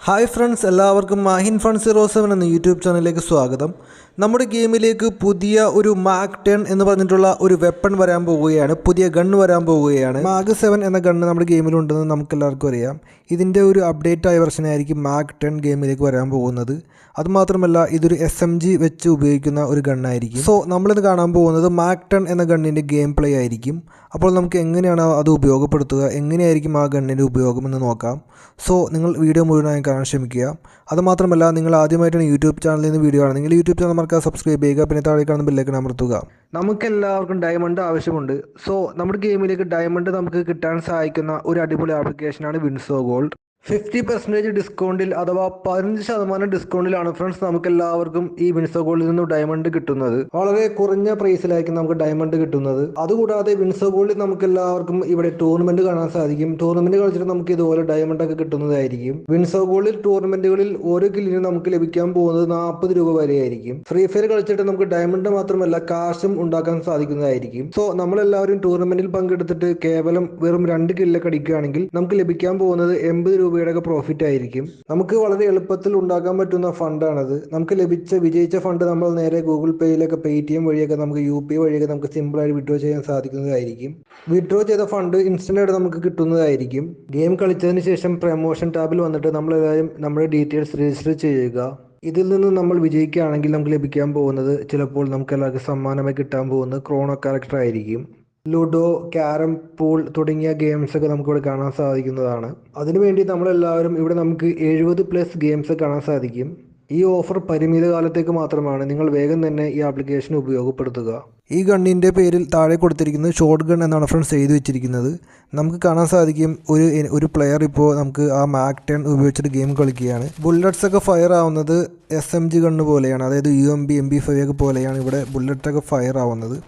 Hi friends, എല്ലാവർക്കും Mahin fun 07 എന്ന YouTube ചാനലിലേക്ക് സ്വാഗതം. നമ്മുടെ ഗെയിമിലേക്ക് പുതിയ ഒരു മാക് 10 എന്ന് പറഞ്ഞിട്ടുള്ള ഒരു വെപ്പൺ വരാൻ പോവുകയാണ്, പുതിയ ഗണ്ണ് വരാൻ പോവുകയാണ്. മാക് 7 എന്ന ഗണ്ണ് നമ്മുടെ ഗെയിമിലുണ്ടെന്ന് നമുക്കെല്ലാവർക്കും അറിയാം. ഇതിൻ്റെ ഒരു അപ്ഡേറ്റ് ആയ വെർഷനായിരിക്കും മാക് 10 ഗെയിമിലേക്ക് വരാൻ പോകുന്നത്. അതുമാത്രമല്ല, ഇതൊരു SMG വെച്ച് ഉപയോഗിക്കുന്ന ഒരു ഗണ്ണായിരിക്കും. സോ നമ്മളിത് കാണാൻ പോകുന്നത് മാക് 10 എന്ന ഗണ്ണിൻ്റെ ഗെയിം പ്ലേ ആയിരിക്കും. അപ്പോൾ നമുക്ക് എങ്ങനെയാണ് അത് ഉപയോഗപ്പെടുത്തുക, എങ്ങനെയായിരിക്കും ആ ഗണ്ണിൻ്റെ ഉപയോഗം എന്ന് നോക്കാം. സോ നിങ്ങൾ വീഡിയോ മുഴുവനായി കാണാൻ ശ്രമിക്കുക. അതുമാത്രമല്ല, നിങ്ങൾ ആദ്യമായിട്ടാണ് യൂട്യൂബ് ചാനലിൽ നിന്ന് വീഡിയോ ആണെങ്കിൽ യൂട്യൂബ് ചാനൽ മറക്കാതെ സബ്സ്ക്രൈബ് ചെയ്യുക, പിന്നെ താഴെ കാണുന്ന ബെല്ലൈക്കൺ അമർത്തുക. നമുക്ക് എല്ലാവർക്കും ഡയമണ്ട് ആവശ്യമുണ്ട്. സോ നമ്മുടെ ഗെയിമിലേക്ക് ഡയമണ്ട് നമുക്ക് കിട്ടാൻ സഹായിക്കുന്ന ഒരു അടിപൊളി ആപ്ലിക്കേഷനാണ് വിൻസോ ഗോൾഡ്. 50% ഡിസ്കൗണ്ടിൽ അഥവാ 15% ഡിസ്കൗണ്ടിലാണ് ഫ്രണ്ട്സ് നമുക്ക് എല്ലാവർക്കും ഈ വിൻസോ ഗോൾഡിൽ നിന്ന് ഡയമണ്ട് കിട്ടുന്നത്. വളരെ കുറഞ്ഞ പ്രൈസിലായിരിക്കും നമുക്ക് ഡയമണ്ട് കിട്ടുന്നത്. അതുകൂടാതെ വിൻസോ ഗോൾഡിൽ നമുക്ക് എല്ലാവർക്കും ഇവിടെ ടൂർണമെന്റ് കാണാൻ സാധിക്കും. ടൂർണമെന്റ് കളിച്ചിട്ട് നമുക്ക് ഇതുപോലെ ഡയമണ്ട് ഒക്കെ കിട്ടുന്നതായിരിക്കും. വിൻസോ ഗോൾഡിൽ ടൂർണമെന്റുകളിൽ ഓരോ കില്ലിനും നമുക്ക് ലഭിക്കാൻ പോകുന്നത് 40 രൂപ വരെയായിരിക്കും. ഫ്രീ ഫയർ കളിച്ചിട്ട് നമുക്ക് ഡയമണ്ട് മാത്രമല്ല കാശും ഉണ്ടാക്കാൻ സാധിക്കുന്നതായിരിക്കും. സോ നമ്മളെല്ലാവരും ടൂർണമെന്റിൽ പങ്കെടുത്തിട്ട് കേവലം വെറും 2 കില്ലൊക്കെ അടിക്കുകയാണെങ്കിൽ നമുക്ക് ലഭിക്കാൻ പോകുന്നത് 80 രൂപയുടെ പ്രോഫിറ്റ് ആയിരിക്കും. നമുക്ക് വളരെ എളുപ്പത്തിൽ ഉണ്ടാക്കാൻ പറ്റുന്ന ഫണ്ടാണത്. നമുക്ക് വിജയിച്ച ഫണ്ട് നമ്മൾ നേരെ ഗൂഗിൾ പേയിലൊക്കെ പേടിഎം വഴിയൊക്കെ നമുക്ക് UPI വഴിയൊക്കെ നമുക്ക് സിമ്പിളായി വിഡ്രോ ചെയ്യാൻ സാധിക്കുന്നതായിരിക്കും. വിഡ്രോ ചെയ്ത ഫണ്ട് ഇൻസ്റ്റന്റ് ആയിട്ട് നമുക്ക് കിട്ടുന്നതായിരിക്കും. ഗെയിം കളിച്ചതിന് ശേഷം പ്രമോഷൻ ടാബിൽ വന്നിട്ട് നമ്മളെല്ലാവരും നമ്മുടെ ഡീറ്റെയിൽസ് രജിസ്റ്റർ ചെയ്യുക. ഇതിൽ നിന്ന് നമ്മൾ വിജയിക്കുകയാണെങ്കിൽ നമുക്ക് ലഭിക്കാൻ പോകുന്നത് ചിലപ്പോൾ നമുക്ക് എല്ലാവർക്കും സമ്മാനമായി കിട്ടാൻ പോകുന്നത് ക്രോണോ ക്യാരക്ടർ ആയിരിക്കും. ലുഡോ, ക്യാരം, പൂൾ തുടങ്ങിയ ഗെയിംസൊക്കെ നമുക്കിവിടെ കാണാൻ സാധിക്കുന്നതാണ്. അതിനുവേണ്ടി നമ്മളെല്ലാവരും ഇവിടെ നമുക്ക് 70+ ഗെയിംസ് കാണാൻ സാധിക്കും. ഈ ഓഫർ പരിമിത കാലത്തേക്ക് മാത്രമാണ്. നിങ്ങൾ വേഗം തന്നെ ഈ ആപ്ലിക്കേഷൻ ഉപയോഗപ്പെടുത്തുക. ഈ ഗണ്ണിൻ്റെ പേരിൽ താഴെ കൊടുത്തിരിക്കുന്നത് ഷോട്ട് ഗൺ എന്നാണ് ഫ്രണ്ട്സ് എഴുതി വെച്ചിരിക്കുന്നത്. നമുക്ക് കാണാൻ സാധിക്കും ഒരു പ്ലെയർ ഇപ്പോൾ നമുക്ക് ആ മാക് 10 ഉപയോഗിച്ചിട്ട് ഗെയിം കളിക്കുകയാണ്. ബുള്ളറ്റ്സ് ഒക്കെ ഫയർ ആവുന്നത് SMG ഗണ്ണ് പോലെയാണ്, അതായത് UMP MP5 ഒക്കെ പോലെയാണ് ഇവിടെ ബുള്ളറ്റൊക്കെ ഫയർ ആവുന്നത്.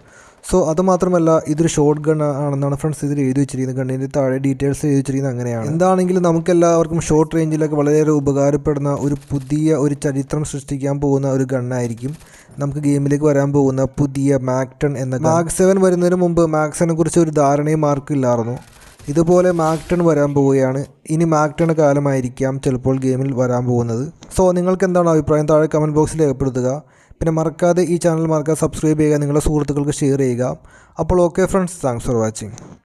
സോ അതുമാത്രമല്ല, ഇതൊരു ഷോട്ട് ഗൺ ആണെന്നാണ് ഫ്രണ്ട്സ് ഇതിൽ എഴുതി വെച്ചിരിക്കുന്നത്. ഗണ്ണിൻ്റെ താഴെ ഡീറ്റെയിൽസ് എഴുതി വെച്ചിരിക്കുന്നത് അങ്ങനെയാണ്. എന്താണെങ്കിലും നമുക്കെല്ലാവർക്കും ഷോർട്ട് റേഞ്ചിലൊക്കെ വളരെയേറെ ഉപകാരപ്പെടുന്ന ഒരു ചരിത്രം സൃഷ്ടിക്കാൻ പോകുന്ന ഒരു ഗണ്ണായിരിക്കും നമുക്ക് ഗെയിമിലേക്ക് വരാൻ പോകുന്ന പുതിയ മാക് 10 എന്ന. മാക് 7 വരുന്നതിന് മുമ്പ് മാക് 7 കുറിച്ച് ഒരു ധാരണയും ആർക്കില്ലായിരുന്നു. ഇതുപോലെ മാക് 10 വരാൻ പോവുകയാണ്. ഇനി മാക് 10 കാലമായിരിക്കാം ചിലപ്പോൾ ഗെയിമിൽ വരാൻ പോകുന്നത്. സോ നിങ്ങൾക്ക് എന്താണ് അഭിപ്രായം താഴെ കമൻറ്റ് ബോക്സിൽ രേഖപ്പെടുത്തുക. പിന്നെ മറക്കാതെ ഈ ചാനൽ സബ്സ്ക്രൈബ് ചെയ്യുക, നിങ്ങളുടെ സുഹൃത്തുക്കൾക്ക് ഷെയർ ചെയ്യുക. അപ്പോൾ okay friends, thanks for watching.